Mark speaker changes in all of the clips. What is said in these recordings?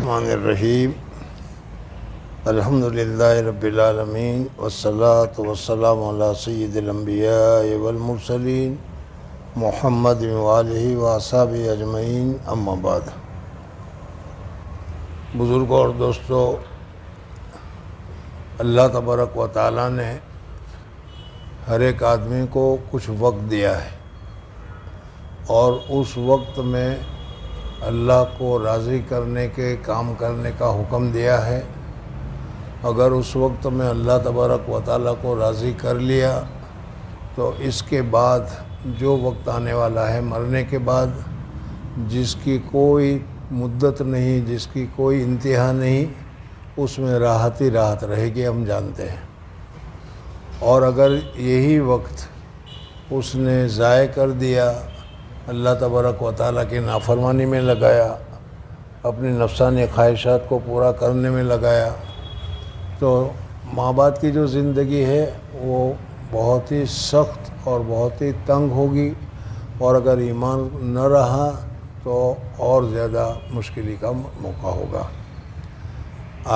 Speaker 1: الرحمن الرحیم الحمدللہ رب العالمین والصلاة والسلام علی سید الانبیاء والمرسلین محمد وآلہ واصحابہ اجمعین اما بعد۔ بزرگوں اور دوستو، اللہ تبارک و تعالیٰ نے ہر ایک آدمی کو کچھ وقت دیا ہے اور اس وقت میں اللہ کو راضی کرنے کے کام کرنے کا حکم دیا ہے۔ اگر اس وقت میں اللہ تبارک و تعالیٰ کو راضی کر لیا تو اس کے بعد جو وقت آنے والا ہے مرنے کے بعد، جس کی کوئی مدت نہیں، جس کی کوئی انتہا نہیں، اس میں راحت ہی راحت رہے گی، ہم جانتے ہیں۔ اور اگر یہی وقت اس نے ضائع کر دیا، اللہ تبارک و تعالیٰ کی نافرمانی میں لگایا، اپنی نفسانی خواہشات کو پورا کرنے میں لگایا، تو ماں باپ کی جو زندگی ہے وہ بہت ہی سخت اور بہت ہی تنگ ہوگی، اور اگر ایمان نہ رہا تو اور زیادہ مشکل کا موقع ہوگا۔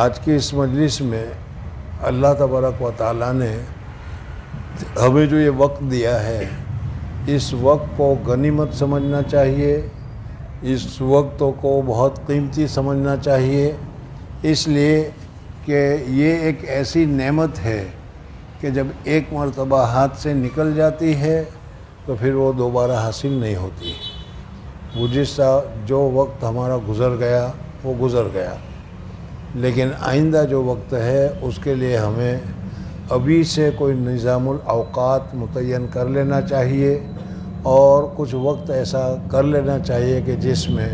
Speaker 1: آج کی اس مجلس میں اللہ تبارک و تعالیٰ نے ہمیں جو یہ وقت دیا ہے، اس وقت کو غنیمت سمجھنا چاہیے، اس وقت کو بہت قیمتی سمجھنا چاہیے، اس لیے کہ یہ ایک ایسی نعمت ہے کہ جب ایک مرتبہ ہاتھ سے نکل جاتی ہے تو پھر وہ دوبارہ حاصل نہیں ہوتی۔ گزشتہ جو وقت ہمارا گزر گیا وہ گزر گیا، لیکن آئندہ جو وقت ہے اس کے لیے ہمیں ابھی سے کوئی نظام الاوقات متعین کر لینا چاہیے، اور کچھ وقت ایسا کر لینا چاہیے کہ جس میں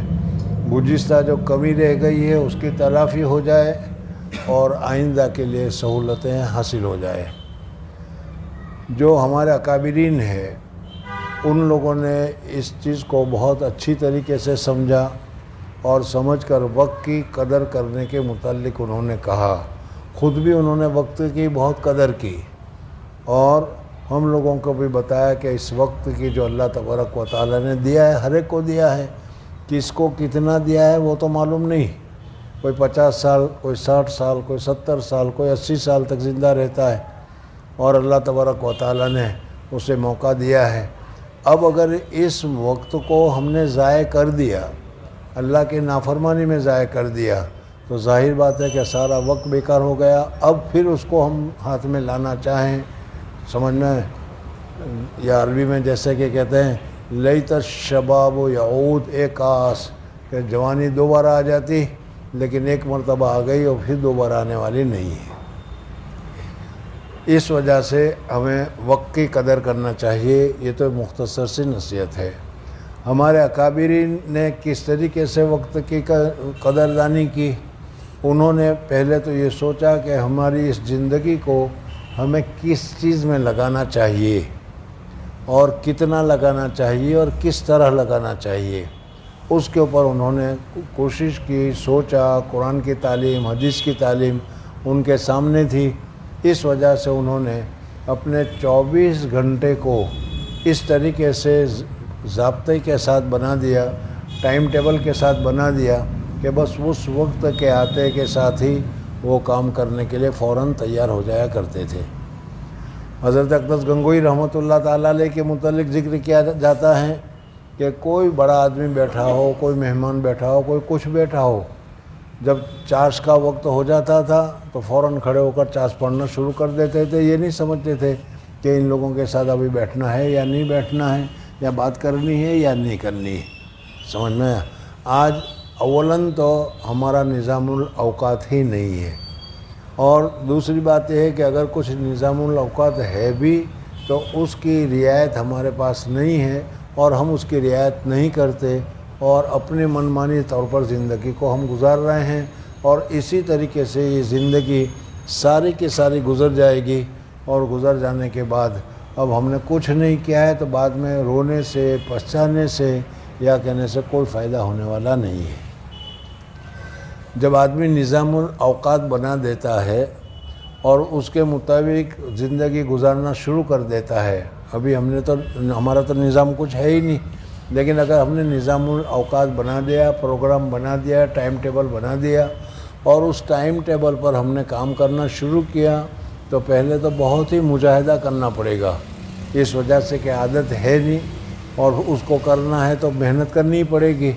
Speaker 1: گزشتہ جو کمی رہ گئی ہے اس کی تلافی ہو جائے اور آئندہ کے لیے سہولتیں حاصل ہو جائے۔ جو ہمارے اکابرین ہیں ان لوگوں نے اس چیز کو بہت اچھی طریقے سے سمجھا اور سمجھ کر وقت کی قدر کرنے کے متعلق انہوں نے کہا۔ خود بھی انہوں نے وقت کی بہت قدر کی اور ہم لوگوں کو بھی بتایا کہ اس وقت کی جو اللہ تبارک و تعالیٰ نے دیا ہے، ہر ایک کو دیا ہے، کس کو کتنا دیا ہے وہ تو معلوم نہیں۔ کوئی 50 سال، کوئی 60 سال، کوئی 70 سال، کوئی 80 سال تک زندہ رہتا ہے، اور اللہ تبارک و تعالیٰ نے اسے موقع دیا ہے۔ اب اگر اس وقت کو ہم نے ضائع کر دیا، اللہ کی نافرمانی میں ضائع کر دیا، تو ظاہر بات ہے کہ سارا وقت بیکار ہو گیا۔ اب پھر اس کو ہم ہاتھ میں لانا چاہیں، سمجھنا ہے، یا عربی میں جیسے کہ کہتے ہیں لیت الشباب یعود، ایک آس کہ جوانی دوبارہ آ جاتی، لیکن ایک مرتبہ آ گئی اور پھر دوبارہ آنے والی نہیں ہے۔ اس وجہ سے ہمیں وقت کی قدر کرنا چاہیے۔ یہ تو مختصر سی نصیحت ہے۔ ہمارے اکابرین نے کس طریقے سے وقت کی قدردانی کی؟ انہوں نے پہلے تو یہ سوچا کہ ہماری اس زندگی کو ہمیں کس چیز میں لگانا چاہیے اور کتنا لگانا چاہیے اور کس طرح لگانا چاہیے، اس کے اوپر انہوں نے کوشش کی، سوچا۔ قرآن کی تعلیم، حدیث کی تعلیم ان کے سامنے تھی، اس وجہ سے انہوں نے اپنے 24 گھنٹے کو اس طریقے سے ضابطے کے ساتھ بنا دیا، ٹائم ٹیبل کے ساتھ بنا دیا کہ بس اس وقت کے آتے کے ساتھ ہی وہ کام کرنے کے لیے فوراً تیار ہو جایا کرتے تھے۔ حضرت اقدس گنگوئی رحمۃ اللہ تعالیٰ علیہ کے متعلق ذکر کیا جاتا ہے کہ کوئی بڑا آدمی بیٹھا ہو، کوئی مہمان بیٹھا ہو، کوئی کچھ بیٹھا ہو، جب چاش کا وقت ہو جاتا تھا تو فوراً کھڑے ہو کر چاش پڑھنا شروع کر دیتے تھے۔ یہ نہیں سمجھتے تھے کہ ان لوگوں کے ساتھ ابھی بیٹھنا ہے یا نہیں بیٹھنا ہے، یا بات کرنی ہے یا نہیں کرنی ہے، سمجھ میں۔ آج اولاً تو ہمارا نظام الاوقات ہی نہیں ہے، اور دوسری بات یہ ہے کہ اگر کچھ نظام الاوقات ہے بھی تو اس کی رعایت ہمارے پاس نہیں ہے، اور ہم اس کی رعایت نہیں کرتے، اور اپنے منمانی طور پر زندگی کو ہم گزار رہے ہیں، اور اسی طریقے سے یہ زندگی ساری کی ساری گزر جائے گی، اور گزر جانے کے بعد اب ہم نے کچھ نہیں کیا ہے تو بعد میں رونے سے، پچھتانے سے یا کہنے سے کوئی فائدہ ہونے والا نہیں ہے۔ جب آدمی نظام الاوقات بنا دیتا ہے اور اس کے مطابق زندگی گزارنا شروع کر دیتا ہے، ابھی ہمارا تو نظام کچھ ہے ہی نہیں، لیکن اگر ہم نے نظام الاوقات بنا دیا، پروگرام بنا دیا، ٹائم ٹیبل بنا دیا اور اس ٹائم ٹیبل پر ہم نے کام کرنا شروع کیا تو پہلے تو بہت ہی مجاہدہ کرنا پڑے گا، اس وجہ سے کہ عادت ہے نہیں اور اس کو کرنا ہے تو محنت کرنی پڑے گی۔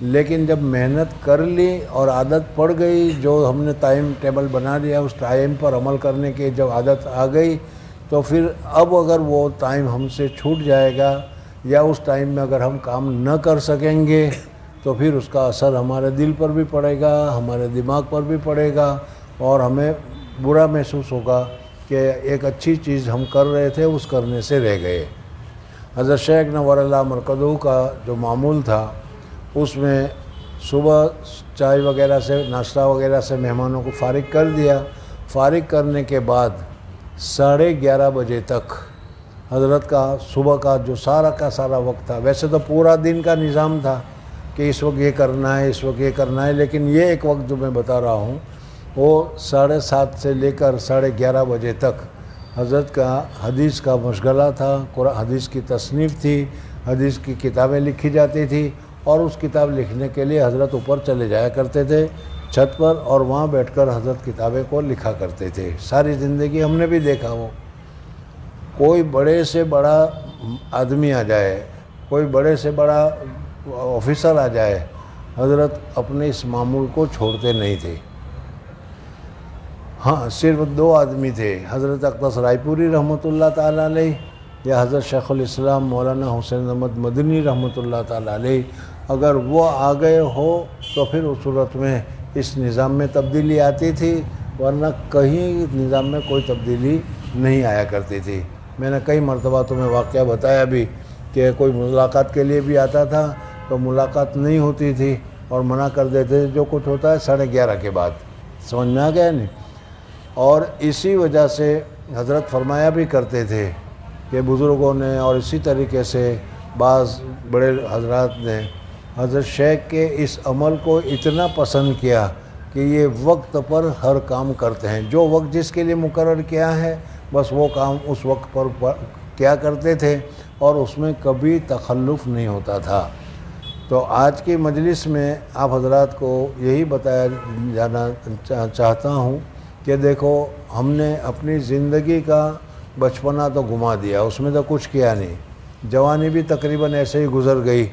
Speaker 1: لیکن جب محنت کر لی اور عادت پڑ گئی، جو ہم نے ٹائم ٹیبل بنا دیا اس ٹائم پر عمل کرنے کی جب عادت آ گئی تو پھر اب اگر وہ ٹائم ہم سے چھوٹ جائے گا یا اس ٹائم میں اگر ہم کام نہ کر سکیں گے تو پھر اس کا اثر ہمارے دل پر بھی پڑے گا، ہمارے دماغ پر بھی پڑے گا اور ہمیں برا محسوس ہوگا کہ ایک اچھی چیز ہم کر رہے تھے اس کرنے سے رہ گئے۔ حضرت شیخ نور اللہ مرکزہ کا جو معمول تھا اس میں صبح چائے وغیرہ سے، ناشتہ وغیرہ سے مہمانوں کو فارغ کر دیا، فارغ کرنے کے بعد 11:30 بجے تک حضرت کا صبح کا جو سارا کا سارا وقت تھا، ویسے تو پورا دن کا نظام تھا کہ اس وقت یہ کرنا ہے، اس وقت یہ کرنا ہے، لیکن یہ ایک وقت جو میں بتا رہا ہوں وہ 7:30 سے لے کر 11:30 بجے تک حضرت کا حدیث کا مشغلہ تھا، حدیث کی تصنیف تھی، حدیث کی کتابیں لکھی جاتی تھی اور اس کتاب لکھنے کے لیے حضرت اوپر چلے جایا کرتے تھے چھت پر اور وہاں بیٹھ کر حضرت کتابیں کو لکھا کرتے تھے۔ ساری زندگی ہم نے بھی دیکھا، وہ کوئی بڑے سے بڑا آدمی آ جائے، کوئی بڑے سے بڑا آفیسر آ جائے، حضرت اپنے اس معمول کو چھوڑتے نہیں تھے۔ ہاں، صرف 2 آدمی تھے، حضرت اقدس رائے پوری رحمۃ اللہ تعالیٰ علیہ یا حضرت شیخ الاسلام مولانا حسین احمد مدنی رحمۃ اللہ تعالیٰ علیہ۔ اگر وہ آ گئے ہو تو پھر اس صورت میں اس نظام میں تبدیلی آتی تھی، ورنہ کہیں نظام میں کوئی تبدیلی نہیں آیا کرتی تھی۔ میں نے کئی مرتبہ تمہیں واقعہ بتایا بھی کہ کوئی ملاقات کے لیے بھی آتا تھا تو ملاقات نہیں ہوتی تھی اور منع کر دیتے تھے، جو کچھ ہوتا ہے 11:30 کے بعد۔ سمجھ میں آ گیا نہیں؟ اور اسی وجہ سے حضرت فرمایا بھی کرتے تھے کہ بزرگوں نے اور اسی طریقے سے بعض بڑے حضرات نے حضرت شیخ کے اس عمل کو اتنا پسند کیا کہ یہ وقت پر ہر کام کرتے ہیں، جو وقت جس کے لیے مقرر کیا ہے بس وہ کام اس وقت پر کیا کرتے تھے اور اس میں کبھی تخلف نہیں ہوتا تھا۔ تو آج کی مجلس میں آپ حضرات کو یہی بتایا جانا چاہتا ہوں کہ دیکھو، ہم نے اپنی زندگی کا بچپنا تو گما دیا، اس میں تو کچھ کیا نہیں، جوانی بھی تقریباً ایسے ہی گزر گئی،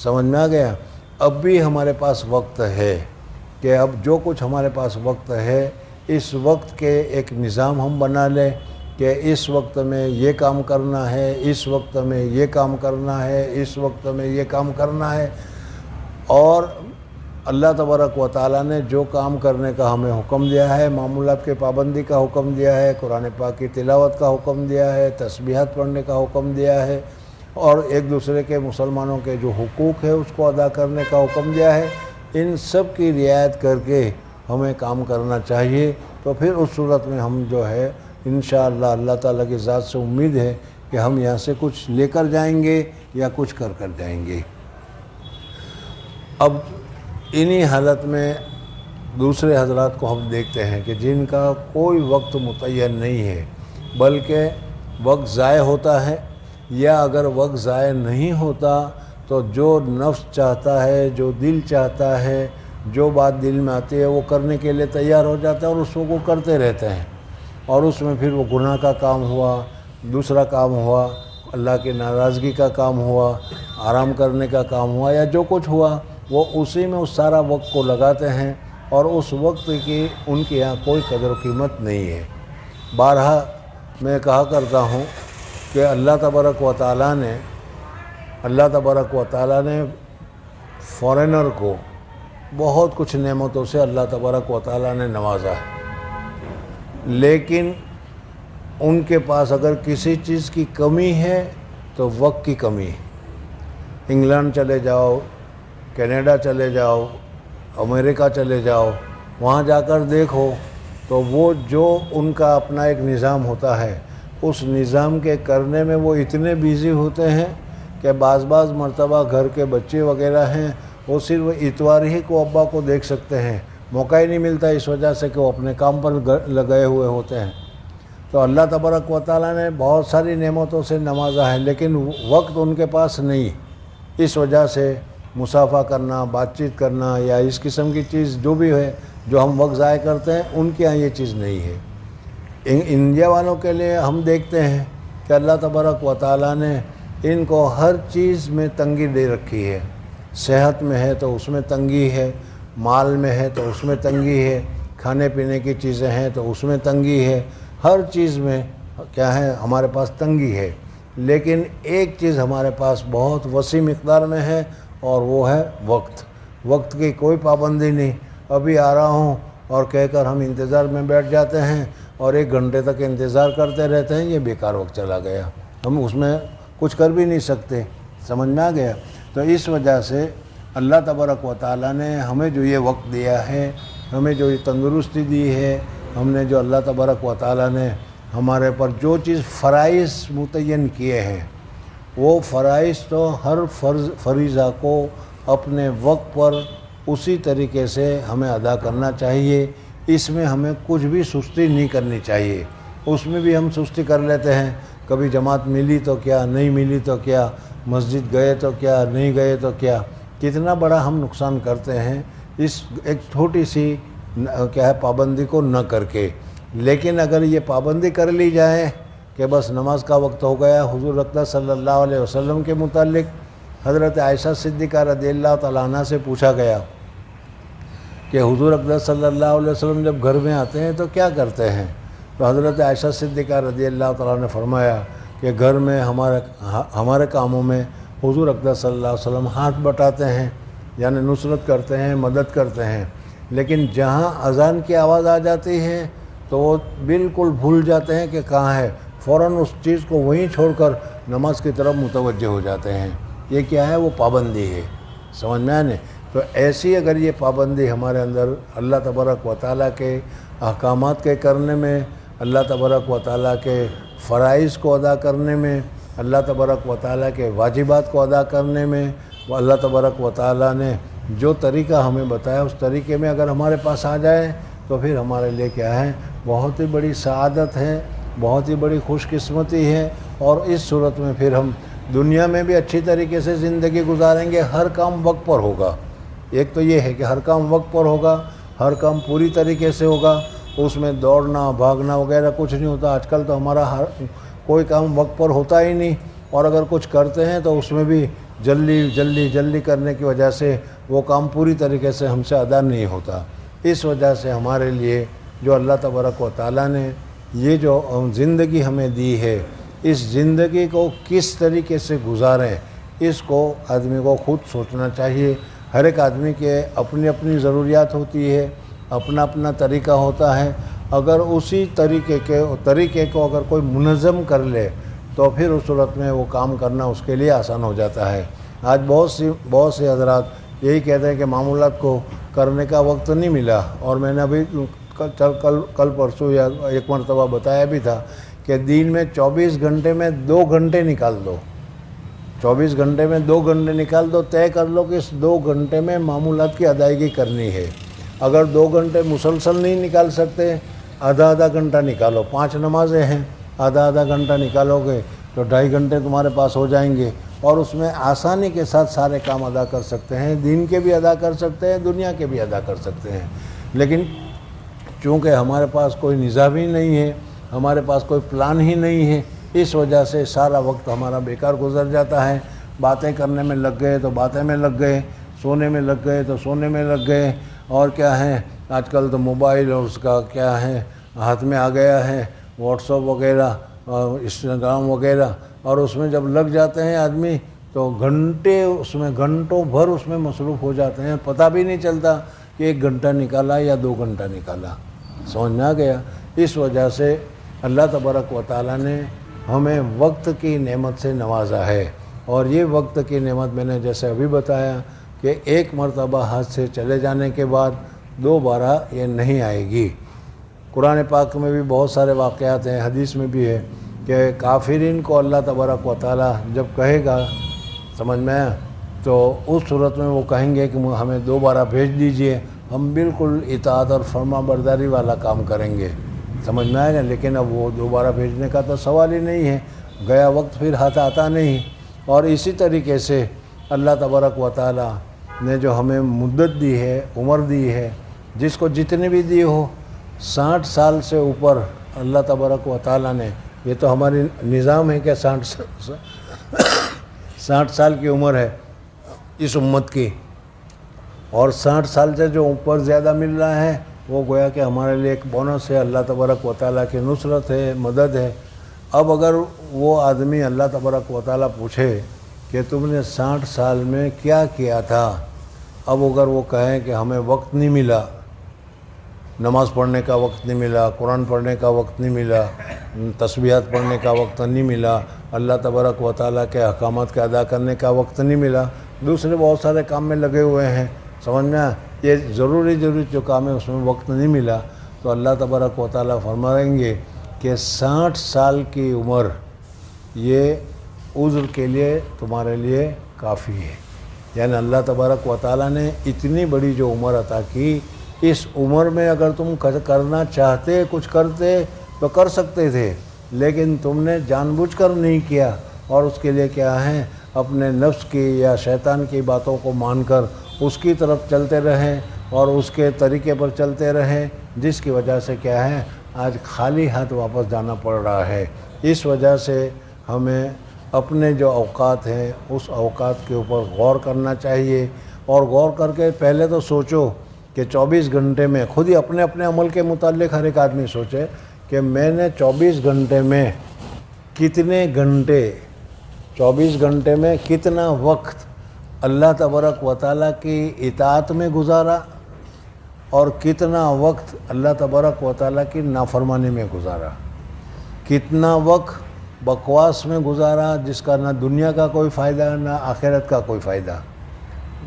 Speaker 1: سمجھ میں آ گیا۔ اب بھی ہمارے پاس وقت ہے کہ اب جو کچھ ہمارے پاس وقت ہے اس وقت کے ایک نظام ہم بنا لیں کہ اس وقت میں یہ کام کرنا ہے، اس وقت میں یہ کام کرنا ہے، اس وقت میں یہ کام کرنا ہے۔ اور اللہ تبارک و تعالیٰ نے جو کام کرنے کا ہمیں حکم دیا ہے، معمولات کے پابندی کا حکم دیا ہے، قرآن پاک کی تلاوت کا حکم دیا ہے، تسبیحات پڑھنے کا حکم دیا ہے اور ایک دوسرے کے مسلمانوں کے جو حقوق ہے اس کو ادا کرنے کا حکم دیا ہے، ان سب کی رعایت کر کے ہمیں کام کرنا چاہیے۔ تو پھر اس صورت میں ہم جو ہے انشاءاللہ اللہ تعالیٰ کی ذات سے امید ہے کہ ہم یہاں سے کچھ لے کر جائیں گے یا کچھ کر جائیں گے۔ اب انہی حالت میں دوسرے حضرات کو ہم دیکھتے ہیں کہ جن کا کوئی وقت متعین نہیں ہے، بلکہ وقت ضائع ہوتا ہے، یا اگر وقت ضائع نہیں ہوتا تو جو نفس چاہتا ہے، جو دل چاہتا ہے، جو بات دل میں آتی ہے وہ کرنے کے لیے تیار ہو جاتا ہے اور اس کو کرتے رہتے ہیں، اور اس میں پھر وہ گناہ کا کام ہوا، دوسرا کام ہوا، اللہ کی ناراضگی کا کام ہوا، آرام کرنے کا کام ہوا، یا جو کچھ ہوا وہ اسی میں اس سارا وقت کو لگاتے ہیں اور اس وقت کی ان کے یہاں کوئی قدر و قیمت نہیں ہے۔ بارہا میں کہا کرتا ہوں کہ اللہ تبارک و تعالیٰ نے فارینر کو بہت کچھ نعمتوں سے اللہ تبارک و تعالیٰ نے نوازا ہے، لیکن ان کے پاس اگر کسی چیز کی کمی ہے تو وقت کی کمی ہے۔ انگلینڈ چلے جاؤ، کینیڈا چلے جاؤ، امریکہ چلے جاؤ، وہاں جا کر دیکھو تو وہ جو ان کا اپنا ایک نظام ہوتا ہے، اس نظام کے کرنے میں وہ اتنے بیزی ہوتے ہیں کہ بعض مرتبہ گھر کے بچے وغیرہ ہیں وہ صرف اتوار ہی کو ابا کو دیکھ سکتے ہیں، موقع ہی نہیں ملتا اس وجہ سے کہ وہ اپنے کام پر لگے ہوئے ہوتے ہیں۔ تو اللہ تبارک و تعالیٰ نے بہت ساری نعمتوں سے نوازا ہے، لیکن وقت ان کے پاس نہیں، اس وجہ سے مصافحہ کرنا، بات چیت کرنا یا اس قسم کی چیز جو بھی ہے جو ہم وقت ضائع کرتے ہیں، ان کے یہاں یہ چیز نہیں ہے۔ انڈیا والوں کے لیے ہم دیکھتے ہیں کہ اللہ تبارک و تعالیٰ نے ان کو ہر چیز میں تنگی دے رکھی ہے۔ صحت میں ہے تو اس میں تنگی ہے، مال میں ہے تو اس میں تنگی ہے، کھانے پینے کی چیزیں ہیں تو اس میں تنگی ہے، ہر چیز میں کیا ہے ہمارے پاس تنگی ہے۔ لیکن ایک چیز ہمارے پاس بہت وسیع مقدار میں ہے اور وہ ہے وقت۔ وقت کی کوئی پابندی نہیں، ابھی آ رہا ہوں اور کہہ کر ہم انتظار میں بیٹھ جاتے ہیں اور 1 گھنٹے تک انتظار کرتے رہتے ہیں، یہ بیکار وقت چلا گیا، ہم اس میں کچھ کر بھی نہیں سکتے۔ سمجھ میں آ گیا؟ تو اس وجہ سے اللہ تبارک و تعالیٰ نے ہمیں جو یہ وقت دیا ہے، ہمیں جو یہ تندرستی دی ہے، ہم نے جو اللہ تبارک و تعالیٰ نے ہمارے پر جو چیز فرائض متعین کیے ہیں، وہ فرائض تو ہر فریضہ کو اپنے وقت پر اسی طریقے سے ہمیں ادا کرنا چاہیے۔ اس میں ہمیں کچھ بھی سستی نہیں کرنی چاہیے۔ اس میں بھی ہم سستی کر لیتے ہیں، کبھی جماعت ملی تو کیا، نہیں ملی تو کیا، مسجد گئے تو کیا، نہیں گئے تو کیا، کتنا بڑا ہم نقصان کرتے ہیں اس ایک چھوٹی سی کیا ہے پابندی کو نہ کر کے۔ لیکن اگر یہ پابندی کر لی جائے کہ بس نماز کا وقت ہو گیا، حضور اقدس صلی اللہ علیہ وسلم کے متعلق حضرت عائشہ صدیقہ رضی اللہ تعالیٰ عنہ سے پوچھا گیا کہ حضور اقدس صلی اللہ علیہ وسلم جب گھر میں آتے ہیں تو کیا کرتے ہیں؟ تو حضرت عائشہ صدیقہ رضی اللہ تعالیٰ نے فرمایا کہ گھر میں ہمارے کاموں میں حضور اقدس صلی اللہ علیہ وسلم ہاتھ بٹاتے ہیں، یعنی نصرت کرتے ہیں، مدد کرتے ہیں، لیکن جہاں اذان کی آواز آ جاتی ہے تو وہ بالکل بھول جاتے ہیں کہ کہاں ہے، فوراً اس چیز کو وہیں چھوڑ کر نماز کی طرف متوجہ ہو جاتے ہیں۔ یہ کیا ہے؟ وہ پابندی ہے۔ سمجھ میں آنے؟ تو ایسی اگر یہ پابندی ہمارے اندر اللہ تبارک و تعالیٰ کے احکامات کے کرنے میں، اللہ تبارک و تعالیٰ کے فرائض کو ادا کرنے میں، اللہ تبارک و تعالیٰ کے واجبات کو ادا کرنے میں، وہ اللہ تبارک و تعالیٰ نے جو طریقہ ہمیں بتایا اس طریقے میں اگر ہمارے پاس آ جائے تو پھر ہمارے لیے کیا ہے؟ بہت ہی بڑی سعادت ہے، بہت ہی بڑی خوش قسمتی ہے، اور اس صورت میں پھر ہم دنیا میں بھی اچھی طریقے سے زندگی گزاریں گے۔ ہر کام وقت پر ہوگا۔ ایک تو یہ ہے کہ ہر کام وقت پر ہوگا، ہر کام پوری طریقے سے ہوگا، اس میں دوڑنا بھاگنا وغیرہ کچھ نہیں ہوتا۔ آج کل تو ہمارا کوئی کام وقت پر ہوتا ہی نہیں، اور اگر کچھ کرتے ہیں تو اس میں بھی جلدی کرنے کی وجہ سے وہ کام پوری طریقے سے ہم سے ادا نہیں ہوتا۔ اس وجہ سے ہمارے لیے جو اللہ تبارک و تعالیٰ نے یہ جو زندگی ہمیں دی ہے، اس زندگی کو کس طریقے سے گزاریں، اس کو آدمی کو خود سوچنا چاہیے۔ ہر ایک آدمی کے اپنی اپنی ضروریات ہوتی ہے، اپنا اپنا طریقہ ہوتا ہے۔ اگر اسی طریقے کو اگر کوئی منظم کر لے تو پھر اس صورت میں وہ کام کرنا اس کے لیے آسان ہو جاتا ہے۔ آج بہت سے حضرات یہی کہتے ہیں کہ معمولات کو کرنے کا وقت نہیں ملا، اور میں نے ابھی کل پرسوں یا ایک مرتبہ بتایا بھی تھا کہ دن میں 24 گھنٹے میں 2 گھنٹے نکال دو، 24 گھنٹے میں 2 گھنٹے نکال دو، طے کر لو کہ اس 2 گھنٹے میں معمولات کی ادائیگی کرنی ہے۔ اگر 2 گھنٹے مسلسل نہیں نکال سکتے، آدھا گھنٹہ نکالو۔ 5 نمازیں ہیں، آدھا گھنٹہ نکالو گے تو 2.5 گھنٹے تمہارے پاس ہو جائیں گے، اور اس میں آسانی کے ساتھ سارے کام ادا کر سکتے ہیں، دین کے بھی ادا کر سکتے ہیں، دنیا کے بھی ادا کر سکتے ہیں۔ لیکن چونکہ ہمارے پاس کوئی نظام ہی نہیں ہے، ہمارے پاس کوئی پلان ہی نہیں ہے، اس وجہ سے سارا وقت ہمارا بیکار گزر جاتا ہے۔ باتیں کرنے میں لگ گئے تو باتیں میں لگ گئے، سونے میں لگ گئے تو سونے میں لگ گئے، اور کیا ہے آج کل تو موبائل اور اس کا کیا ہے ہاتھ میں آ گیا ہے، واٹس ایپ وغیرہ اور انسٹاگرام وغیرہ، اور اس میں جب لگ جاتے ہیں آدمی تو گھنٹوں بھر اس میں مصروف ہو جاتے ہیں، پتہ بھی نہیں چلتا کہ 1 گھنٹہ نکالا یا 2 گھنٹہ نکالا۔ سمجھ میں آ گیا؟ اس وجہ سے اللہ تبارک و تعالیٰ نے ہمیں وقت کی نعمت سے نوازا ہے، اور یہ وقت کی نعمت میں نے جیسے ابھی بتایا کہ ایک مرتبہ ہاتھ سے چلے جانے کے بعد دوبارہ یہ نہیں آئے گی۔ قرآن پاک میں بھی بہت سارے واقعات ہیں، حدیث میں بھی ہے کہ کافرین کو اللہ تبارک و تعالیٰ جب کہے گا، سمجھ میں آیا، تو اس صورت میں وہ کہیں گے کہ ہمیں دوبارہ بھیج دیجئے، ہم بالکل اطاعت اور فرما برداری والا کام کریں گے۔ سمجھ میں آئے گا؟ لیکن اب وہ دوبارہ بھیجنے کا تو سوال ہی نہیں ہے، گیا وقت پھر ہاتھ آتا نہیں۔ اور اسی طریقے سے اللہ تبارک و تعالی نے جو ہمیں مدت دی ہے، عمر دی ہے، جس کو جتنی بھی دی ہو، 60 سال سے اوپر اللہ تبارک و تعالی نے، یہ تو ہماری نظام ہے کہ 60 سال کی عمر ہے اس امت کی، اور 60 سال سے جو اوپر زیادہ مل رہا ہے وہ گویا کہ ہمارے لیے ایک بونس ہے، اللہ تبارک و تعالیٰ کی نصرت ہے، مدد ہے۔ اب اگر وہ آدمی اللہ تبارک و تعالیٰ پوچھے کہ تم نے 60 سال میں کیا کیا تھا، اب اگر وہ کہیں کہ ہمیں وقت نہیں ملا، نماز پڑھنے کا وقت نہیں ملا، قرآن پڑھنے کا وقت نہیں ملا، تسبیحات پڑھنے کا وقت نہیں ملا، اللہ تبارک و تعالیٰ کے احکامات کے ادا کرنے کا وقت نہیں ملا، دوسرے بہت سارے کام میں لگے ہوئے ہیں، سمجھنا یہ ضروری جو کام ہے اس میں وقت نہیں ملا، تو اللہ تبارک و تعالیٰ فرمائیں گے کہ 60 سال کی عمر یہ عذر کے لیے تمہارے لیے کافی ہے۔ یعنی اللہ تبارک و تعالیٰ نے اتنی بڑی جو عمر عطا کی، اس عمر میں اگر تم کرنا چاہتے، کچھ کرتے تو کر سکتے تھے، لیکن تم نے جان بوجھ کر نہیں کیا، اور اس کے لیے کیا ہے، اپنے نفس کی یا شیطان کی باتوں کو مان کر اس کی طرف چلتے رہیں اور اس کے طریقے پر چلتے رہیں، جس کی وجہ سے کیا ہے، آج خالی ہاتھ واپس جانا پڑ رہا ہے۔ اس وجہ سے ہمیں اپنے جو اوقات ہیں اس اوقات کے اوپر غور کرنا چاہیے، اور غور کر کے پہلے تو سوچو کہ 24 گھنٹے میں خود ہی اپنے عمل کے متعلق ہر ایک آدمی سوچے کہ میں نے 24 گھنٹے میں کتنے گھنٹے، 24 گھنٹے میں کتنا وقت اللہ تبارک و تعالیٰ کی اطاعت میں گزارا، اور کتنا وقت اللہ تبارک و تعالیٰ کی نافرمانی میں گزارا، کتنا وقت بکواس میں گزارا جس کا نہ دنیا کا کوئی فائدہ نہ آخرت کا کوئی فائدہ۔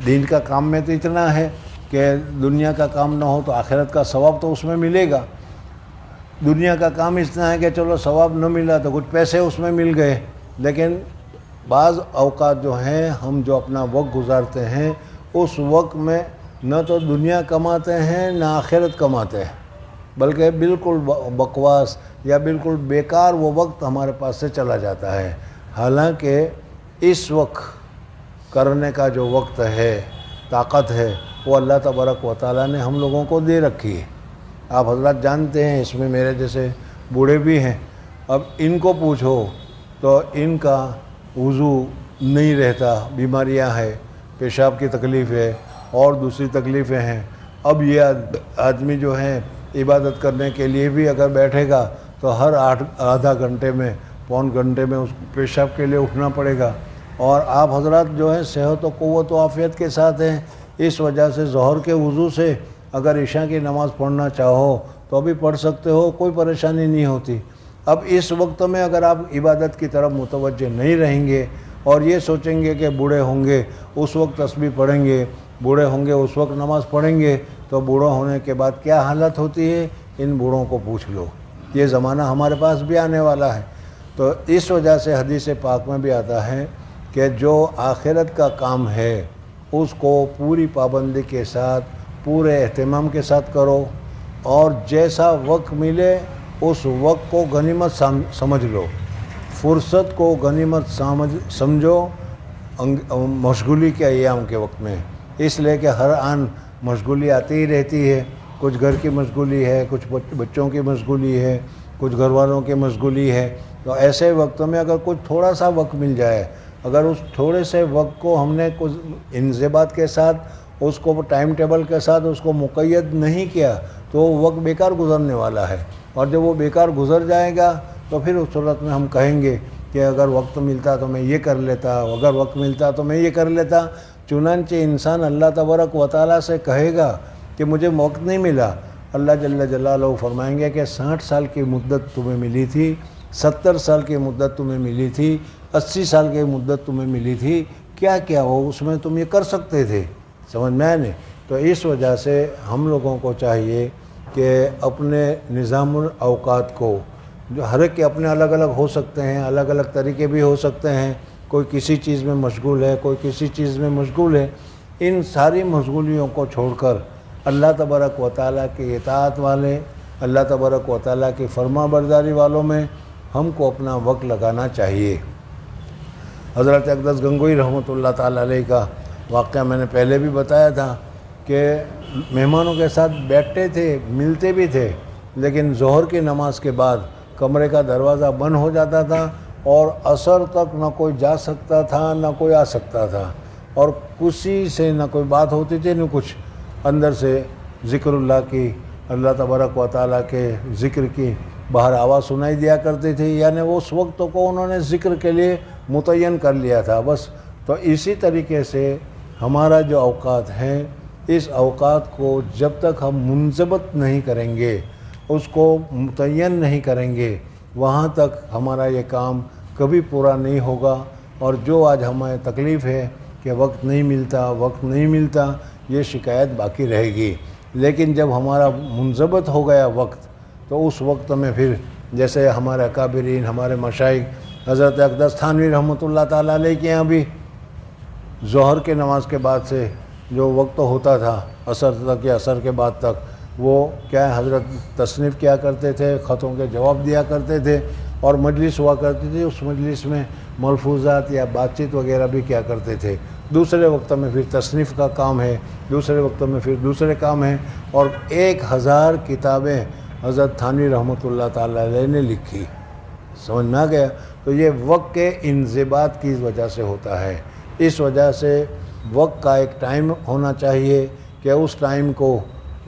Speaker 1: دین کا کام میں تو اتنا ہے کہ دنیا کا کام نہ ہو تو آخرت کا ثواب تو اس میں ملے گا، دنیا کا کام اتنا ہے کہ چلو ثواب نہ ملا تو کچھ پیسے اس میں مل گئے، لیکن بعض اوقات جو ہیں ہم جو اپنا وقت گزارتے ہیں اس وقت میں نہ تو دنیا کماتے ہیں نہ آخرت کماتے ہیں، بلکہ بالکل بکواس یا بالکل بیکار وہ وقت ہمارے پاس سے چلا جاتا ہے۔ حالانکہ اس وقت کرنے کا جو وقت ہے، طاقت ہے، وہ اللہ تبارک و تعالیٰ نے ہم لوگوں کو دے رکھی ہے۔ آپ حضرات جانتے ہیں، اس میں میرے جیسے بوڑھے بھی ہیں، اب ان کو پوچھو تو ان کا وضو نہیں رہتا، بیماریاں ہیں، پیشاب کی تکلیف ہے اور دوسری تکلیفیں ہیں۔ اب یہ آدمی جو ہے عبادت کرنے کے لیے بھی اگر بیٹھے گا تو ہر آدھا گھنٹے میں، پون گھنٹے میں اس کو پیشاب کے لیے اٹھنا پڑے گا، اور آپ حضرات جو ہیں صحت و قوت و عافیت کے ساتھ ہیں، اس وجہ سے ظہر کے وضو سے اگر عشاء کی نماز پڑھنا چاہو تو بھی پڑھ سکتے ہو، کوئی پریشانی نہیں ہوتی۔ اب اس وقت میں اگر آپ عبادت کی طرف متوجہ نہیں رہیں گے اور یہ سوچیں گے کہ بوڑھے ہوں گے اس وقت تسبیح پڑھیں گے، بوڑھے ہوں گے اس وقت نماز پڑھیں گے، تو بوڑھا ہونے کے بعد کیا حالت ہوتی ہے، ان بوڑھوں کو پوچھ لو۔ یہ زمانہ ہمارے پاس بھی آنے والا ہے، تو اس وجہ سے حدیث پاک میں بھی آتا ہے کہ جو آخرت کا کام ہے اس کو پوری پابندی کے ساتھ، پورے اہتمام کے ساتھ کرو، اور جیسا وقت ملے اس وقت کو غنیمت سمجھ لو، فرصت کو غنیمت سمجھو مشغولی کے ایام کے وقت میں، اس لیے کہ ہر آن مشغولی آتی ہی رہتی ہے، کچھ گھر کی مشغولی ہے، کچھ بچوں کی مشغولی ہے، کچھ گھر والوں کی مشغولی ہے، تو ایسے وقتوں میں اگر کچھ تھوڑا سا وقت مل جائے، اگر اس تھوڑے سے وقت کو ہم نے کچھ انضباط کے ساتھ، اس کو ٹائم ٹیبل کے ساتھ اس کو مقید نہیں کیا تو وہ وقت بیکار گزرنے والا ہے، اور جب وہ بیکار گزر جائے گا تو پھر اس صورت میں ہم کہیں گے کہ اگر وقت ملتا تو میں یہ کر لیتا، اگر وقت ملتا تو میں یہ کر لیتا۔ چنانچہ انسان اللہ تبارک و تعالیٰ سے کہے گا کہ مجھے وقت نہیں ملا، اللہ جل جلالہ فرمائیں گے کہ 60 سال کی مدت تمہیں ملی تھی، 70 سال کی مدت تمہیں ملی تھی، 80 سال کی مدت تمہیں ملی تھی، کیا کیا ہو اس میں تم یہ کر سکتے تھے، سمجھ میں آئے نہیں؟ تو اس وجہ سے ہم لوگوں کو چاہیے کہ اپنے نظام الاوقات کو، جو ہر ایک کے اپنے الگ الگ ہو سکتے ہیں، الگ الگ طریقے بھی ہو سکتے ہیں، کوئی کسی چیز میں مشغول ہے، کوئی کسی چیز میں مشغول ہے، ان ساری مشغولیوں کو چھوڑ کر اللہ تبارک و تعالیٰ کی اطاعت والے، اللہ تبارک و تعالیٰ کی فرما برداری والوں میں ہم کو اپنا وقت لگانا چاہیے۔ حضرت اقدس گنگوئی رحمۃ اللہ تعالیٰ علیہ کا واقعہ میں نے پہلے بھی بتایا تھا کہ مہمانوں کے ساتھ بیٹھتے تھے، ملتے بھی تھے، لیکن ظہر کی نماز کے بعد کمرے کا دروازہ بند ہو جاتا تھا اور عصر تک نہ کوئی جا سکتا تھا نہ کوئی آ سکتا تھا، اور کسی سے نہ کوئی بات ہوتی تھی نہ کچھ، اندر سے ذکر اللہ کی، اللہ تبارک و تعالیٰ کے ذکر کی باہر آواز سنائی دیا کرتی تھی، یعنی اس وقت کو انہوں نے ذکر کے لیے متعین کر لیا تھا بس۔ تو اسی طریقے سے ہمارا جو اوقات ہیں، اس اوقات کو جب تک ہم منضبط نہیں کریں گے، اس کو متعین نہیں کریں گے، وہاں تک ہمارا یہ کام کبھی پورا نہیں ہوگا۔ اور جو آج ہمیں تکلیف ہے کہ وقت نہیں ملتا، یہ شکایت باقی رہے گی۔ لیکن جب ہمارا منضبط ہو گیا وقت، تو اس وقت میں پھر جیسے ہمارے اکابرین، ہمارے مشائخ، حضرت اقدس تھانوی رحمۃ اللہ تعالیٰ علیہ کے یہاں بھی ظہر کے نماز کے بعد سے جو وقت ہوتا تھا عصر تک یا عصر کے بعد تک، وہ کیا ہے حضرت تصنیف کیا کرتے تھے، خطوں کے جواب دیا کرتے تھے، اور مجلس ہوا کرتی تھی، اس مجلس میں ملفوظات یا بات چیت وغیرہ بھی کیا کرتے تھے۔ دوسرے وقت میں پھر تصنیف کا کام ہے، دوسرے وقت میں پھر دوسرے کام ہیں، اور 1000 کتابیں حضرت تھانوی رحمۃ اللہ تعالیٰ علیہ نے لکھی۔ سمجھ میں آ گیا؟ تو یہ وقت کے انضباط کی وجہ سے ہوتا ہے۔ اس وجہ سے وقت کا ایک ٹائم ہونا چاہیے کہ اس ٹائم کو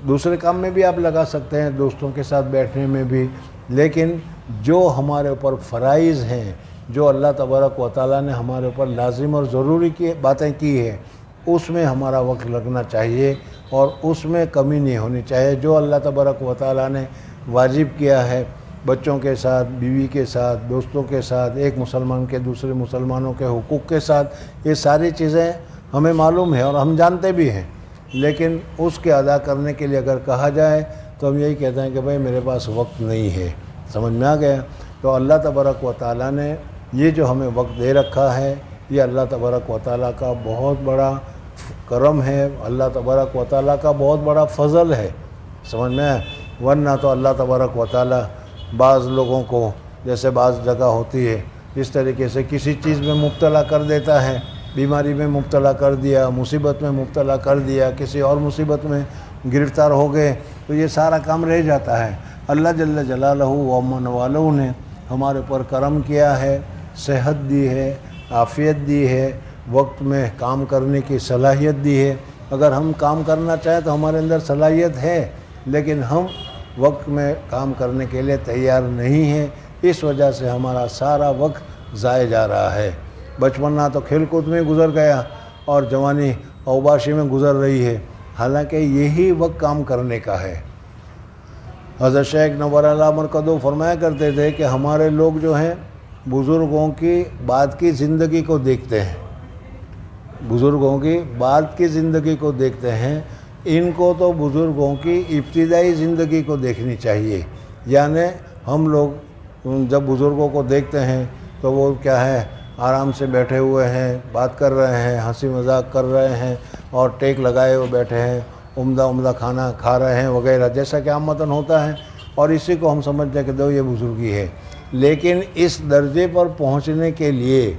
Speaker 1: دوسرے کام میں بھی آپ لگا سکتے ہیں، دوستوں کے ساتھ بیٹھنے میں بھی، لیکن جو ہمارے اوپر فرائض ہیں، جو اللہ تبارک و تعالیٰ نے ہمارے اوپر لازم اور ضروری کی باتیں کی ہیں، اس میں ہمارا وقت لگنا چاہیے اور اس میں کمی نہیں ہونی چاہیے۔ جو اللہ تبارک و تعالیٰ نے واجب کیا ہے، بچوں کے ساتھ، بیوی کے ساتھ، دوستوں کے ساتھ، ایک مسلمان کے دوسرے مسلمانوں کے حقوق کے ساتھ، یہ ساری چیزیں ہمیں معلوم ہے اور ہم جانتے بھی ہیں، لیکن اس کے ادا کرنے کے لیے اگر کہا جائے تو ہم یہی کہتے ہیں کہ بھائی میرے پاس وقت نہیں ہے۔ سمجھ میں آ گیا؟ تو اللہ تبارک و تعالیٰ نے یہ جو ہمیں وقت دے رکھا ہے، یہ اللہ تبارک و تعالیٰ کا بہت بڑا کرم ہے، اللہ تبارک و تعالیٰ کا بہت بڑا فضل ہے۔ سمجھ میں آیا؟ ورنہ تو اللہ تبارک و تعالیٰ بعض لوگوں کو، جیسے بعض جگہ ہوتی ہے، اس طریقے سے کسی چیز میں مبتلا کر دیتا ہے، بیماری میں مبتلا کر دیا، مصیبت میں مبتلا کر دیا، کسی اور مصیبت میں گرفتار ہو گئے، تو یہ سارا کام رہ جاتا ہے۔ اللہ جل جلالہ و امن والوں نے ہمارے اوپر کرم کیا ہے، صحت دی ہے، عافیت دی ہے، وقت میں کام کرنے کی صلاحیت دی ہے۔ اگر ہم کام کرنا چاہیں تو ہمارے اندر صلاحیت ہے، لیکن ہم وقت میں کام کرنے کے لیے تیار نہیں ہیں، اس وجہ سے ہمارا سارا وقت ضائع جا رہا ہے۔ بچپنا تو کھیل کود میں گزر گیا اور جوانی اوباشی میں گزر رہی ہے، حالانکہ یہی وقت کام کرنے کا ہے۔ حضرت شیخ نور اللہ مرکزو فرمایا کرتے تھے کہ ہمارے لوگ جو ہیں بزرگوں کی بعد کی زندگی کو دیکھتے ہیں، بزرگوں کی بعد کی زندگی کو دیکھتے ہیں، ان کو تو بزرگوں کی ابتدائی زندگی کو دیکھنی چاہیے۔ یعنی ہم لوگ جب بزرگوں کو دیکھتے ہیں تو وہ کیا ہے، آرام سے بیٹھے ہوئے ہیں، بات کر رہے ہیں، ہنسی مذاق کر رہے ہیں اور ٹیک لگائے ہوئے بیٹھے ہیں، عمدہ کھانا کھا رہے ہیں وغیرہ، جیسا کہ عامةً ہوتا ہے، اور اسی کو ہم سمجھتے ہیں کہ دو یہ بزرگی ہے۔ لیکن اس درجے پر پہنچنے کے لیے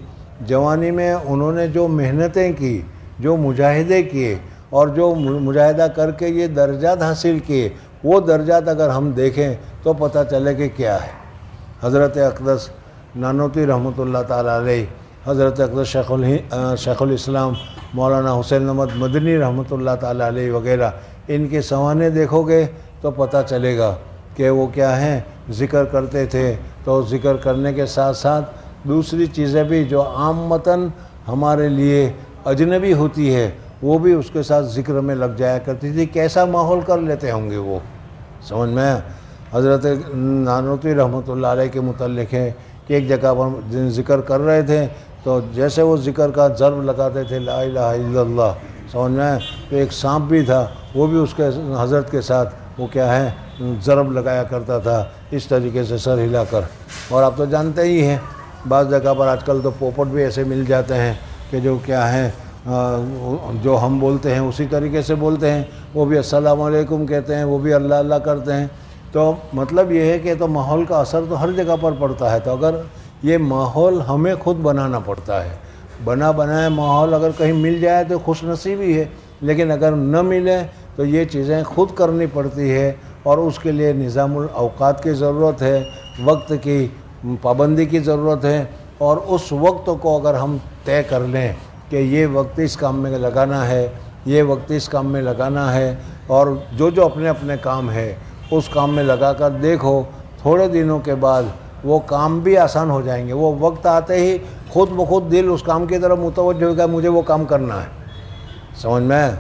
Speaker 1: جوانی میں انہوں نے جو محنتیں کی، جو مجاہدے کیے اور جو مجاہدہ کر کے یہ درجات حاصل کیے، وہ درجات اگر ہم دیکھیں تو پتہ چلے کہ کیا ہے۔ حضرت اقدس نانوتوی رحمۃ اللہ تعالیٰ علیہ، حضرت اقدس شیخ الاسلام مولانا حسین احمد مدنی رحمۃ اللہ تعالیٰ علیہ وغیرہ، ان کے سوانح دیکھو گے تو پتہ چلے گا کہ وہ کیا ہیں، ذکر کرتے تھے، تو ذکر کرنے کے ساتھ ساتھ دوسری چیزیں بھی جو عامةً ہمارے لیے اجنبی ہوتی ہے، وہ بھی اس کے ساتھ ذکر میں لگ جایا کرتی تھی۔ کیسا ماحول کر لیتے ہوں گے وہ، سمجھ میں؟ حضرت نانوتوی رحمۃ اللہ علیہ کے متعلق ہے کہ ایک جگہ پر ذکر کر رہے تھے، تو جیسے وہ ذکر کا ضرب لگاتے تھے، لا الہ الا اللہ، سمجھ میں؟ تو ایک سانپ بھی تھا، وہ بھی اس کے حضرت کے ساتھ وہ کیا ہے، ضرب لگایا کرتا تھا، اس طریقے سے سر ہلا کر۔ اور آپ تو جانتے ہی ہیں، بعض جگہ پر آج کل تو پوپٹ بھی ایسے مل جاتے ہیں کہ جو کیا ہیں، جو ہم بولتے ہیں اسی طریقے سے بولتے ہیں، وہ بھی السلام علیکم کہتے ہیں، وہ بھی اللہ اللہ کرتے ہیں۔ تو مطلب یہ ہے کہ تو ماحول کا اثر تو ہر جگہ پر پڑتا ہے، تو اگر یہ ماحول ہمیں خود بنانا پڑتا ہے، بنا بنایا ماحول اگر کہیں مل جائے تو خوش نصیبی ہے، لیکن اگر نہ ملے تو یہ چیزیں خود کرنی پڑتی ہے، اور اس کے لیے نظام الاوقات کی ضرورت ہے، وقت کی پابندی کی ضرورت ہے، اور اس وقت کو اگر ہم طے کر لیں کہ یہ وقت اس کام میں لگانا ہے، یہ وقت اس کام میں لگانا ہے، اور جو اپنے اپنے کام ہے اس کام میں لگا کر دیکھو، تھوڑے دنوں کے بعد وہ کام بھی آسان ہو جائیں گے۔ وہ وقت آتے ہی خود بخود دل اس کام کی طرف متوجہ ہوگا، مجھے وہ کام کرنا ہے۔ سمجھ میں آیا؟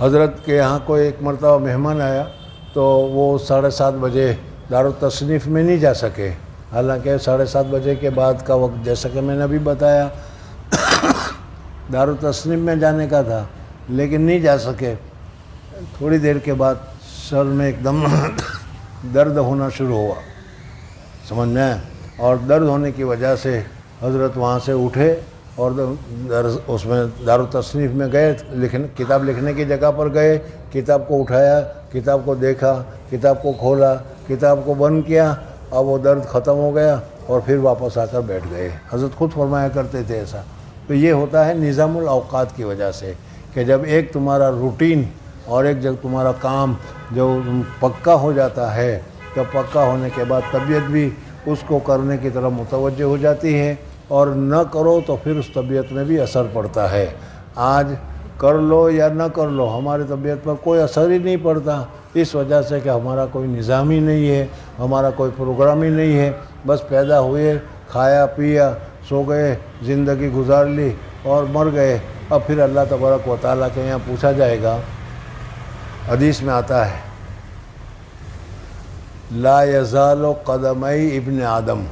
Speaker 1: حضرت کے یہاں کوئی ایک مرتبہ مہمان آیا تو وہ 7:30 بجے دارالتصنیف میں نہیں جا سکے، حالانکہ 7:30 بجے کے بعد کا وقت جیسا کہ میں نے ابھی بتایا دارالتصنیف میں جانے کا تھا، لیکن نہیں جا سکے۔ تھوڑی دیر کے بعد سر میں ایک دم درد ہونا شروع ہوا، سمجھ میں آیا؟ اور درد ہونے کی وجہ سے حضرت وہاں سے اٹھے اور اس میں دارالتصنیف میں گئے، کتاب لکھنے کی جگہ پر گئے، کتاب کو اٹھایا، کتاب کو دیکھا، کتاب کو کھولا، کتاب کو بند کیا، اب وہ درد ختم ہو گیا اور پھر واپس آ کر بیٹھ گئے۔ حضرت خود فرمایا کرتے تھے ایسا۔ تو یہ ہوتا ہے نظام الاوقات کی وجہ سے، کہ جب ایک تمہارا روٹین اور ایک جب تمہارا کام جو پکا ہو جاتا ہے، تو پکا ہونے کے بعد طبیعت بھی اس کو کرنے کی طرف متوجہ ہو جاتی ہے، اور نہ کرو تو پھر اس طبیعت میں بھی اثر پڑتا ہے۔ آج کر لو یا نہ کر لو، ہماری طبیعت پر کوئی اثر ہی نہیں پڑتا، اس وجہ سے کہ ہمارا کوئی نظام ہی نہیں ہے، ہمارا کوئی پروگرام ہی نہیں ہے۔ بس پیدا ہوئے، کھایا پیا، سو گئے، زندگی گزار لی اور مر گئے۔ اب پھر اللہ تبارک و تعالیٰ کے یہاں پوچھا جائے گا، حدیث میں آتا ہے لا یزال قدمی ابن آدم،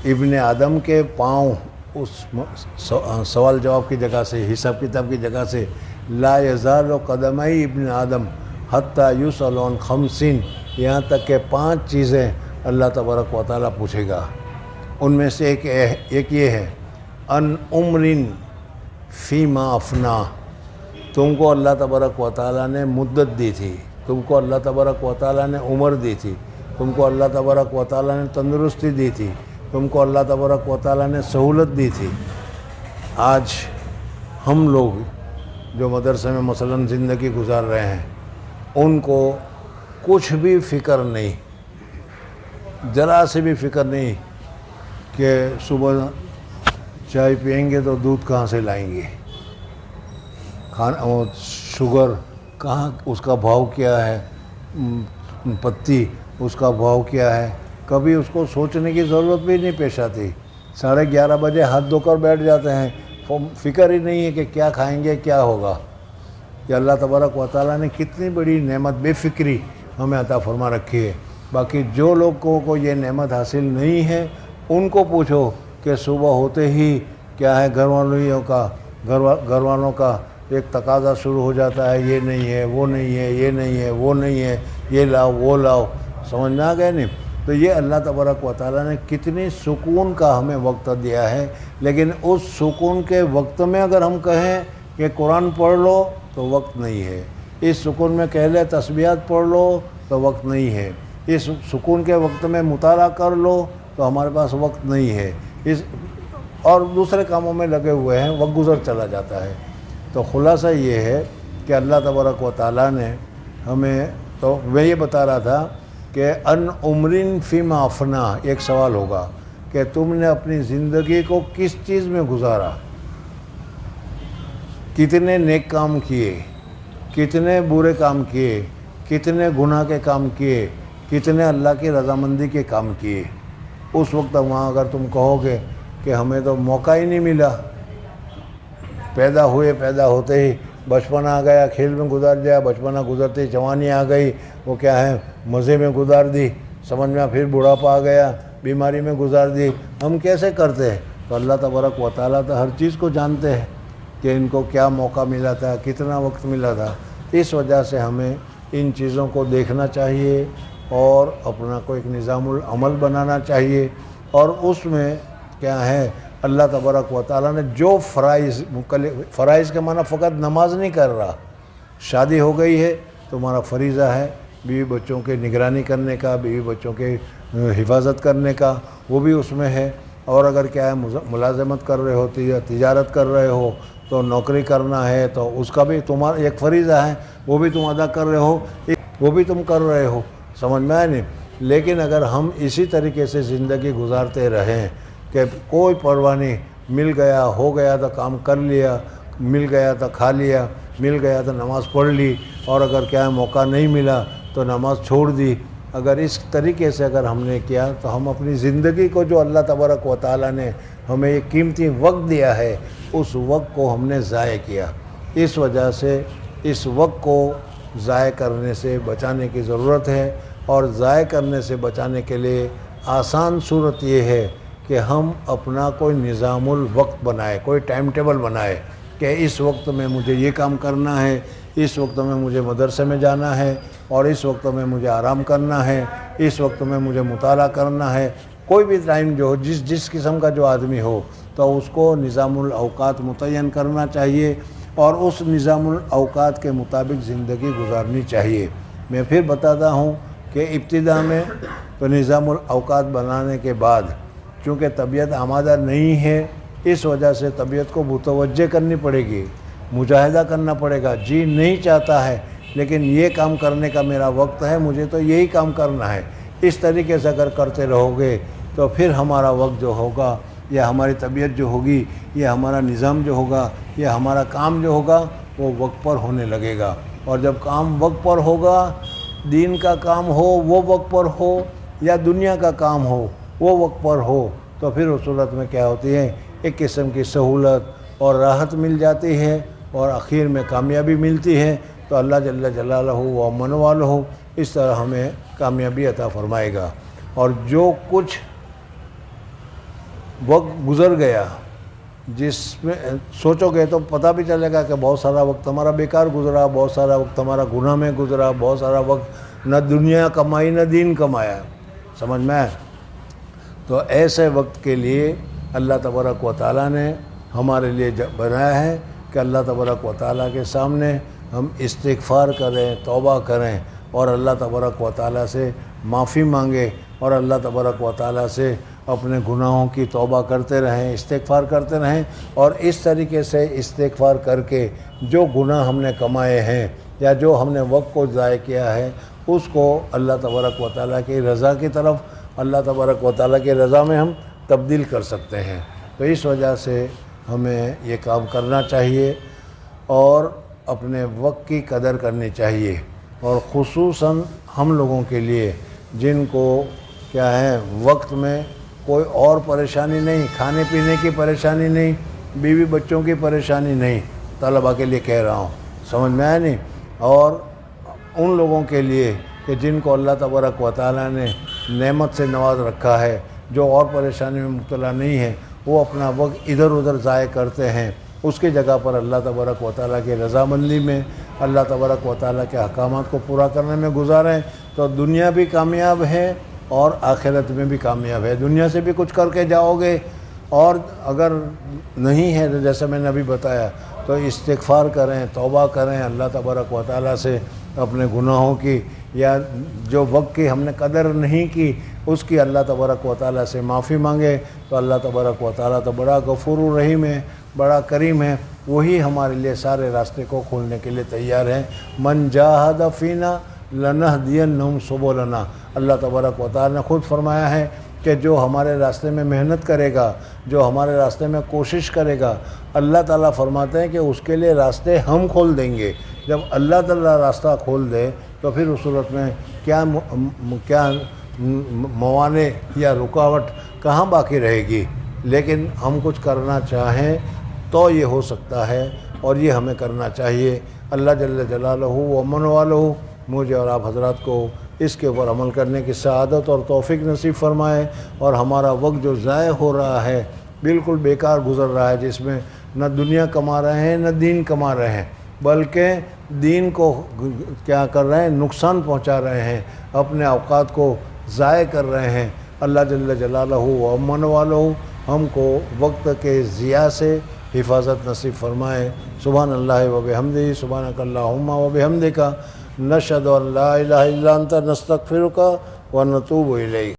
Speaker 1: ابن آدم کے پاؤں اس سوال جواب کی جگہ سے، حساب کتاب کی جگہ سے، لا یزال قدمی ابن آدم حتی یسأل عن 50، یہاں تک کہ 5 چیزیں اللہ تبارک و تعالیٰ پوچھے گا۔ ان میں سے ایک یہ ہے ان عمر فیما افنا، تم کو اللہ تبارک و تعالیٰ نے مدت دی تھی، تم کو اللہ تبارک و تعالیٰ نے عمر دی تھی، تم کو اللہ تبارک و تعالیٰ نے تندرستی دی تھی، تم کو اللہ تبارک و تعالیٰ نے سہولت دی تھی۔ آج ہم لوگ جو مدرسے میں مثلاً زندگی گزار رہے ہیں، ان کو کچھ بھی فکر نہیں، ذرا سے بھی فکر نہیں کہ صبح چائے پئیں گے تو دودھ کہاں سے لائیں گے، شوگر کہاں، اس کا بھاؤ کیا ہے، پتی اس کا بھاؤ کیا ہے، کبھی اس کو سوچنے کی ضرورت بھی نہیں پیش آتی۔ 11:30 بجے ہاتھ دھو کر بیٹھ جاتے ہیں، فکر ہی نہیں ہے کہ کیا کھائیں گے، کیا ہوگا۔ کہ اللہ تبارک و تعالیٰ نے کتنی بڑی نعمت بے فکری ہمیں عطا فرما رکھی ہے۔ باقی جو لوگوں کو یہ نعمت حاصل نہیں ہے، ان کو پوچھو کہ صبح ہوتے ہی کیا ہے، گھر والوں کا ایک تقاضا شروع ہو جاتا ہے، یہ نہیں ہے، وہ نہیں ہے، یہ نہیں ہے، وہ نہیں ہے، یہ لاؤ، وہ لاؤ، سمجھ میں آ گئے نہیں؟ تو یہ اللہ تبارک و تعالیٰ نے کتنی سکون کا ہمیں وقت دیا ہے، لیکن اس سکون کے وقت میں اگر ہم کہیں کہ قرآن پڑھ لو تو وقت نہیں ہے، اس سکون میں کہہ لے تسبیحات پڑھ لو تو وقت نہیں ہے، اس سکون کے وقت میں مطالعہ کر لو تو ہمارے پاس وقت نہیں ہے، اور دوسرے کاموں میں لگے ہوئے ہیں، وقت گزر چلا جاتا ہے۔ تو خلاصہ یہ ہے کہ اللہ تبارک و تعالیٰ نے ہمیں، تو میں یہ بتا رہا تھا کہ ان عمرن فیما افنا، ایک سوال ہوگا کہ تم نے اپنی زندگی کو کس چیز میں گزارا، کتنے نیک کام کیے، کتنے برے کام کیے، کتنے گناہ کے کام کیے، کتنے اللہ کی رضامندی کے کام کیے۔ اس وقت وہاں اگر تم کہو گے کہ ہمیں تو موقع ہی نہیں ملا، پیدا ہوتے ہی بچپنا آ گیا، کھیل میں گزار دیا، بچپنا گزرتے ہی جوانی آ گئی، وہ کیا ہے مزے میں گزار دی، سمجھ میں پھر بڑھاپا آ گیا، بیماری میں گزار دی، ہم کیسے کرتے ہیں؟ تو اللہ تبارک و تعالیٰ تو ہر چیز کو جانتے ہیں کہ ان کو کیا موقع ملا تھا، کتنا وقت ملا تھا۔ اس وجہ سے ہمیں ان چیزوں کو دیکھنا چاہیے اور اپنا کو ایک نظام العمل بنانا چاہیے، اور اس میں کیا ہے اللہ تبارک و تعالیٰ نے جو فرائض کے معنی فقط نماز نہیں کر رہا، شادی ہو گئی ہے تمہارا فریضہ ہے بیوی بچوں کے نگرانی کرنے کا، بیوی بچوں کے حفاظت کرنے کا، وہ بھی اس میں ہے، اور اگر کیا ہے ملازمت کر رہے ہو یا تجارت کر رہے ہو تو نوکری کرنا ہے تو اس کا بھی تمہارا ایک فریضہ ہے، وہ بھی تم ادا کر رہے ہو، وہ بھی تم کر رہے ہو، سمجھ میں آئے نہیں؟ لیکن اگر ہم اسی طریقے سے زندگی گزارتے رہیں کہ کوئی پرواہ نہیں، مل گیا ہو گیا تو کام کر لیا، مل گیا تو کھا لیا، مل گیا تو نماز پڑھ لی، اور اگر کیا ہے موقع نہیں ملا تو نماز چھوڑ دی، اگر اس طریقے سے اگر ہم نے کیا تو ہم اپنی زندگی کو جو اللہ تبارک و تعالیٰ نے ہمیں ایک قیمتی وقت دیا ہے اس وقت کو ہم نے ضائع کیا۔ اس وجہ سے اس وقت کو ضائع کرنے سے بچانے کی ضرورت ہے، اور ضائع کرنے سے بچانے کے لیے آسان صورت یہ ہے کہ ہم اپنا کوئی نظام الوقت بنائے، کوئی ٹائم ٹیبل بنائے کہ اس وقت میں مجھے یہ کام کرنا ہے، اس وقت میں مجھے مدرسے میں جانا ہے، اور اس وقت میں مجھے آرام کرنا ہے، اس وقت میں مجھے مطالعہ کرنا ہے۔ کوئی بھی ٹائم جو ہو، جس قسم کا جو آدمی ہو تو اس کو نظام الاوقات متعین کرنا چاہیے، اور اس نظام الاوقات کے مطابق زندگی گزارنی چاہیے۔ میں پھر بتاتا ہوں کہ ابتدا میں تو نظام الاوقات بنانے کے بعد چونکہ طبیعت آمادہ نہیں ہے، اس وجہ سے طبیعت کو متوجہ کرنی پڑے گی، مجاہدہ کرنا پڑے گا۔ جی نہیں چاہتا ہے لیکن یہ کام کرنے کا میرا وقت ہے، مجھے تو یہی کام کرنا ہے، اس طریقے سے اگر کرتے رہو گے تو پھر ہمارا وقت جو ہوگا، یا ہماری طبیعت جو ہوگی، یا ہمارا نظام جو ہوگا، یا ہمارا کام جو ہوگا وہ وقت پر ہونے لگے گا۔ اور جب کام وقت پر ہوگا، دین کا کام ہو وہ وقت پر ہو، یا دنیا کا کام ہو وہ وقت پر ہو، تو پھر اس صورت میں کیا ہوتی ہے، ایک قسم کی سہولت اور راحت مل جاتی ہے، اور آخر میں کامیابی ملتی ہے۔ تو اللہ جل جلالہ و من والہ اس طرح ہمیں کامیابی عطا فرمائے گا۔ اور جو کچھ وقت گزر گیا، جس میں سوچو گے تو پتہ بھی چلے گا کہ بہت سارا وقت ہمارا بیکار گزرا، بہت سارا وقت ہمارا گناہ میں گزرا، بہت سارا وقت نہ دنیا کمائی نہ دین کمایا، سمجھ میں آئے؟ تو ایسے وقت کے لیے اللہ تبارک و تعالیٰ نے ہمارے لیے بنایا ہے کہ اللہ تبارک و تعالیٰ کے سامنے ہم استغفار کریں، توبہ کریں، اور اللہ تبارک و تعالیٰ سے معافی مانگے، اور اللہ تبارک و تعالیٰ سے اپنے گناہوں کی توبہ کرتے رہیں، استغفار کرتے رہیں، اور اس طریقے سے استغفار کر کے جو گناہ ہم نے کمائے ہیں یا جو ہم نے وقت کو ضائع کیا ہے اس کو اللہ تبارک و تعالیٰ کی رضا کی طرف، اللہ تبارک و تعالیٰ کی رضا میں ہم تبدیل کر سکتے ہیں۔ تو اس وجہ سے ہمیں یہ کام کرنا چاہیے، اور اپنے وقت کی قدر کرنی چاہیے، اور خصوصاً ہم لوگوں کے لیے جن کو کیا ہے وقت میں کوئی اور پریشانی نہیں، کھانے پینے کی پریشانی نہیں، بیوی بچوں کی پریشانی نہیں، طلباء کے لیے کہہ رہا ہوں، سمجھ میں آیا نہیں؟ اور ان لوگوں کے لیے کہ جن کو اللہ تبارک و تعالیٰ نے نعمت سے نواز رکھا ہے، جو اور پریشانی میں مبتلا نہیں ہے، وہ اپنا وقت ادھر ادھر ضائع کرتے ہیں، اس کی جگہ پر اللہ تبارک و تعالیٰ کی رضامندی میں، اللہ تبارک و تعالیٰ کے احکامات کو پورا کرنے میں گزاریں، تو دنیا بھی کامیاب ہے اور آخرت میں بھی کامیاب ہے۔ دنیا سے بھی کچھ کر کے جاؤ گے، اور اگر نہیں ہے تو جیسے میں نے ابھی بتایا تو استغفار کریں، توبہ کریں اللہ تبارک و تعالیٰ سے اپنے گناہوں کی، یا جو وقت کی ہم نے قدر نہیں کی اس کی اللہ تبارک و تعالیٰ سے معافی مانگے، تو اللہ تبارک و تعالیٰ تو بڑا غفور الرحیم ہے، بڑا کریم ہے، وہی ہمارے لیے سارے راستے کو کھولنے کے لیے تیار ہیں۔ من جاہد فینا لنہدینہم سبلنا، اللہ تبارک و تعالیٰ نے خود فرمایا ہے کہ جو ہمارے راستے میں محنت کرے گا، جو ہمارے راستے میں کوشش کرے گا، اللہ تعالیٰ فرماتے ہیں کہ اس کے لیے راستے ہم کھول دیں گے۔ جب اللہ تعالیٰ راستہ کھول دے تو پھر اس صورت میں کیا موانع یا رکاوٹ کہاں باقی رہے گی؟ لیکن ہم کچھ کرنا چاہیں تو یہ ہو سکتا ہے، اور یہ ہمیں کرنا چاہیے۔ اللہ جل جلالہ و من والہ مجھے اور آپ حضرات کو اس کے اوپر عمل کرنے کی سعادت اور توفیق نصیب فرمائے، اور ہمارا وقت جو ضائع ہو رہا ہے، بالکل بیکار گزر رہا ہے، جس میں نہ دنیا کما رہے ہیں نہ دین کما رہے ہیں، بلکہ دین کو کیا کر رہے ہیں، نقصان پہنچا رہے ہیں، اپنے اوقات کو ضائع کر رہے ہیں۔ اللہ جل جلالہ و من والہ ہم کو وقت کے ضیاع سے حفاظت نصیب فرمائے۔ سبحان اللہ و بحمدہ، سبحانک اللہم و بحمدک، نشہد ان لا الہ الا انت، نستغفرک و نتوب الیک۔